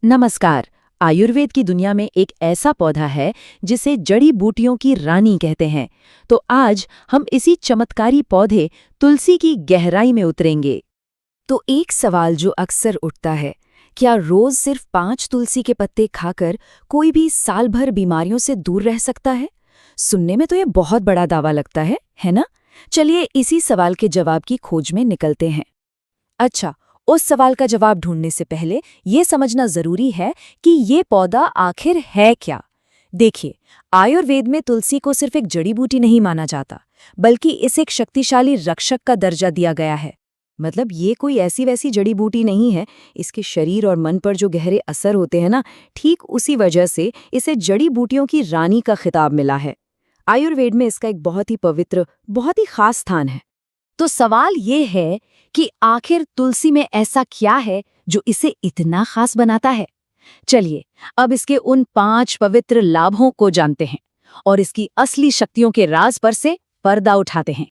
नमस्कार। आयुर्वेद की दुनिया में एक ऐसा पौधा है जिसे जड़ी बूटियों की रानी कहते हैं। तो आज हम इसी चमत्कारी पौधे तुलसी की गहराई में उतरेंगे। तो एक सवाल जो अक्सर उठता है, क्या रोज सिर्फ 5 तुलसी के पत्ते खाकर कोई भी साल भर बीमारियों से दूर रह सकता है? सुनने में तो ये बहुत बड़ा दावा लगता है ना? चलिए इसी सवाल के जवाब की खोज में निकलते हैं। अच्छा, उस सवाल का जवाब ढूंढने से पहले ये समझना जरूरी है कि ये पौधा आखिर है क्या। देखिए, आयुर्वेद में तुलसी को सिर्फ एक जड़ी बूटी नहीं माना जाता, बल्कि इसे एक शक्तिशाली रक्षक का दर्जा दिया गया है। मतलब ये कोई ऐसी वैसी जड़ी बूटी नहीं है। इसके शरीर और मन पर जो गहरे असर होते हैं ना, ठीक उसी वजह से इसे जड़ी बूटियों की रानी का खिताब मिला है। आयुर्वेद में इसका एक बहुत ही पवित्र, बहुत ही खास स्थान है। तो सवाल ये है कि आखिर तुलसी में ऐसा क्या है जो इसे इतना खास बनाता है। चलिए अब इसके उन 5 पवित्र लाभों को जानते हैं और इसकी असली शक्तियों के राज पर से पर्दा उठाते हैं।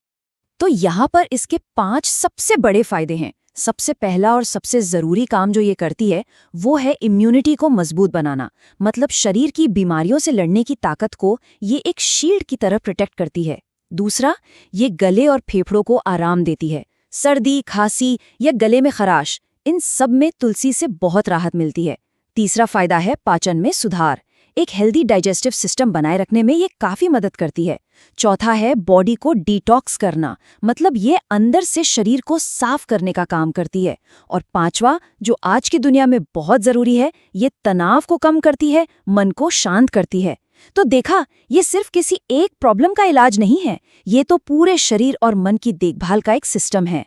तो यहाँ पर इसके 5 सबसे बड़े फायदे हैं। सबसे पहला और सबसे जरूरी काम जो ये करती है वो है इम्यूनिटी को मजबूत बनाना। मतलब शरीर की बीमारियों से लड़ने की ताकत को ये एक शील्ड की तरह प्रोटेक्ट करती है। दूसरा, ये गले और फेफड़ों को आराम देती है। सर्दी, खांसी या गले में खराश, इन सब में तुलसी से बहुत राहत मिलती है। तीसरा फायदा है पाचन में सुधार। एक हेल्दी डाइजेस्टिव सिस्टम बनाए रखने में ये काफी मदद करती है। चौथा है बॉडी को डिटॉक्स करना। मतलब ये अंदर से शरीर को साफ करने का काम करती है। और पांचवा, जो आज की दुनिया में बहुत जरूरी है, ये तनाव को कम करती है, मन को शांत करती है। तो देखा, ये सिर्फ किसी एक प्रॉब्लम का इलाज नहीं है, ये तो पूरे शरीर और मन की देखभाल का एक सिस्टम है।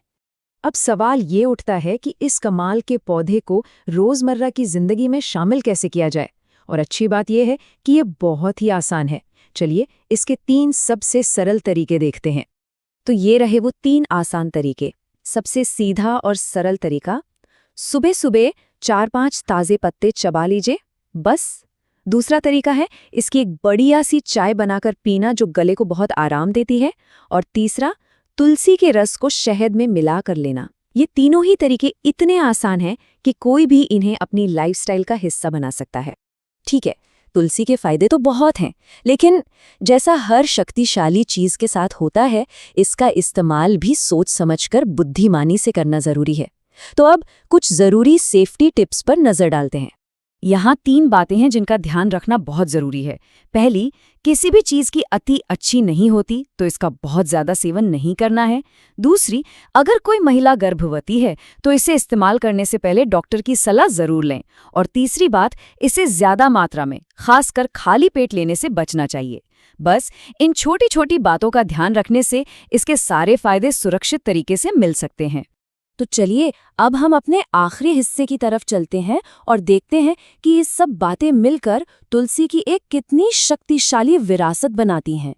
अब सवाल ये उठता है कि इस कमाल के पौधे को रोजमर्रा की जिंदगी में शामिल कैसे किया जाए। और अच्छी बात यह है कि ये बहुत ही आसान है। चलिए इसके 3 सबसे सरल तरीके देखते हैं। तो ये रहे वो 3 आसान तरीके। सबसे सीधा और सरल तरीका, सुबह सुबह 4-5 ताजे पत्ते चबा लीजिए, बस। दूसरा तरीका है इसकी एक बढ़िया सी चाय बनाकर पीना जो गले को बहुत आराम देती है। और तीसरा, तुलसी के रस को शहद में मिला कर लेना। ये तीनों ही तरीके इतने आसान हैं कि कोई भी इन्हें अपनी लाइफस्टाइल का हिस्सा बना सकता है। ठीक है, तुलसी के फायदे तो बहुत हैं, लेकिन जैसा हर शक्तिशाली चीज के साथ होता है, इसका इस्तेमाल भी सोच समझकर बुद्धिमानी से करना जरूरी है। तो अब कुछ जरूरी सेफ्टी टिप्स पर नजर डालते हैं। यहाँ 3 बातें हैं जिनका ध्यान रखना बहुत जरूरी है। पहली, किसी भी चीज की अति अच्छी नहीं होती, तो इसका बहुत ज्यादा सेवन नहीं करना है। दूसरी, अगर कोई महिला गर्भवती है तो इसे इस्तेमाल करने से पहले डॉक्टर की सलाह जरूर लें। और तीसरी बात, इसे ज्यादा मात्रा में, खासकर खाली पेट लेने से बचना चाहिए। बस इन छोटी छोटी बातों का ध्यान रखने से इसके सारे फायदे सुरक्षित तरीके से मिल सकते हैं। तो चलिए अब हम अपने आखिरी हिस्से की तरफ चलते हैं और देखते हैं कि ये सब बातें मिलकर तुलसी की एक कितनी शक्तिशाली विरासत बनाती हैं।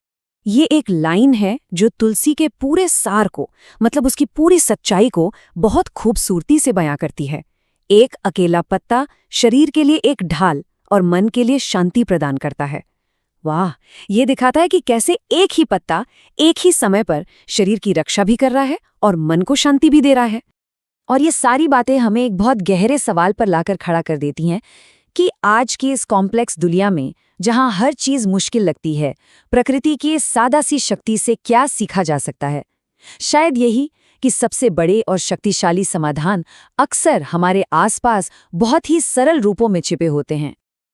ये एक लाइन है जो तुलसी के पूरे सार को, मतलब उसकी पूरी सच्चाई को बहुत खूबसूरती से बयां करती है। एक अकेला पत्ता शरीर के लिए एक ढाल और मन के लिए शांति प्रदान करता है। वाह, ये दिखाता है कि कैसे एक ही पत्ता एक ही समय पर शरीर की रक्षा भी कर रहा है और मन को शांति भी दे रहा है। और ये सारी बातें हमें एक बहुत गहरे सवाल पर लाकर खड़ा कर देती हैं कि आज की इस कॉम्प्लेक्स दुनिया में, जहां हर चीज मुश्किल लगती है, प्रकृति की इस सादा सी शक्ति से क्या सीखा जा सकता है। शायद यही कि सबसे बड़े और शक्तिशाली समाधान अक्सर हमारे आसपास बहुत ही सरल रूपों में छिपे होते हैं।